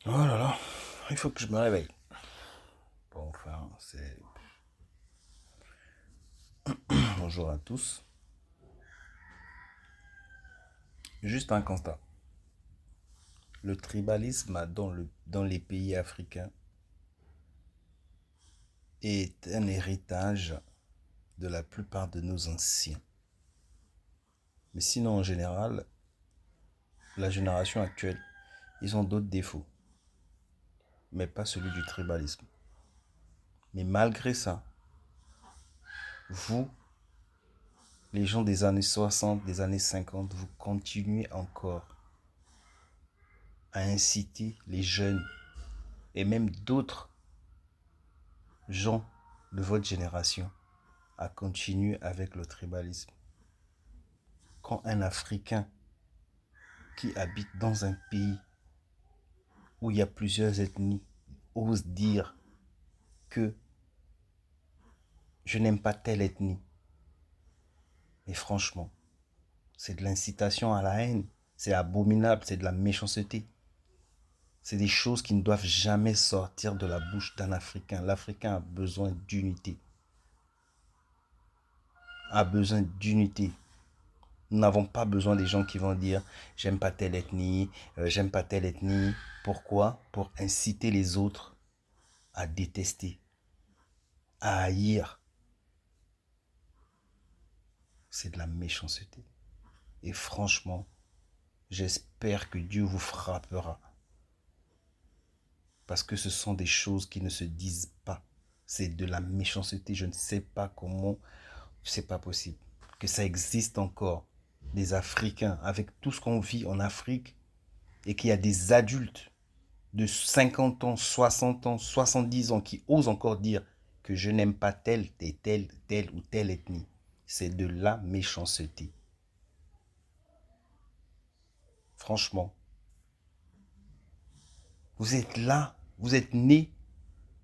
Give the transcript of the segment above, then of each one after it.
Oh là là, il faut que je me réveille. Bon, enfin, c'est... Bonjour à tous. Juste un constat. Le tribalisme dans les pays africains est un héritage de la plupart de nos anciens. Mais sinon, en général, la génération actuelle, ils ont d'autres défauts, mais pas celui du tribalisme. Mais malgré ça, vous, les gens des années 60, des années 50, vous continuez encore à inciter les jeunes et même d'autres gens de votre génération à continuer avec le tribalisme. Quand un Africain qui habite dans un pays où il y a plusieurs ethnies ose dire que je n'aime pas telle ethnie, et franchement, c'est de l'incitation à la haine, c'est abominable, c'est de la méchanceté. C'est des choses qui ne doivent jamais sortir de la bouche d'un Africain. L'Africain a besoin d'unité. A besoin d'unité. Nous n'avons pas besoin des gens qui vont dire j'aime pas telle ethnie, j'aime pas telle ethnie. Pourquoi? Pour inciter les autres à détester, à haïr. C'est de la méchanceté. Et franchement, j'espère que Dieu vous frappera. Parce que ce sont des choses qui ne se disent pas. C'est de la méchanceté. Je ne sais pas comment, c'est pas possible. Que ça existe encore. Des Africains, avec tout ce qu'on vit en Afrique, et qu'il y a des adultes de 50 ans, 60 ans, 70 ans qui osent encore dire que je n'aime pas telle et telle ou telle ethnie. C'est de la méchanceté. Franchement, vous êtes là, vous êtes né,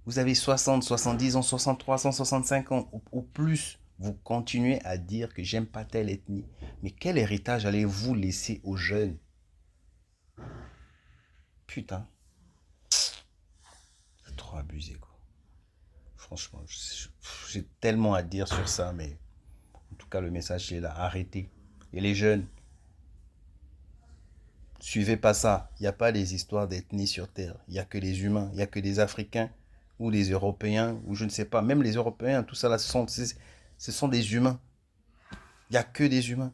vous avez 60, 70 ans, 63 ans, 65 ans ou plus. Vous continuez à dire que j'aime pas telle ethnie. Mais quel héritage allez-vous laisser aux jeunes? Putain, c'est trop abusé quoi. Franchement, j'ai tellement à dire sur ça, mais en tout cas le message est là. Arrêtez. Et les jeunes, suivez pas ça. Il n'y a pas des histoires d'ethnie sur Terre. Il n'y a que les humains. Il n'y a que des Africains ou des Européens ou je ne sais pas. Même les Européens, tout ça là, ce sont des humains. Il n'y a que des humains.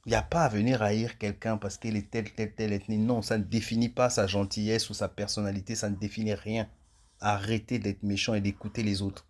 Il n'y a pas à venir haïr quelqu'un parce qu'il est telle ethnie. Non, ça ne définit pas sa gentillesse ou sa personnalité. Ça ne définit rien. Arrêtez d'être méchant et d'écouter les autres.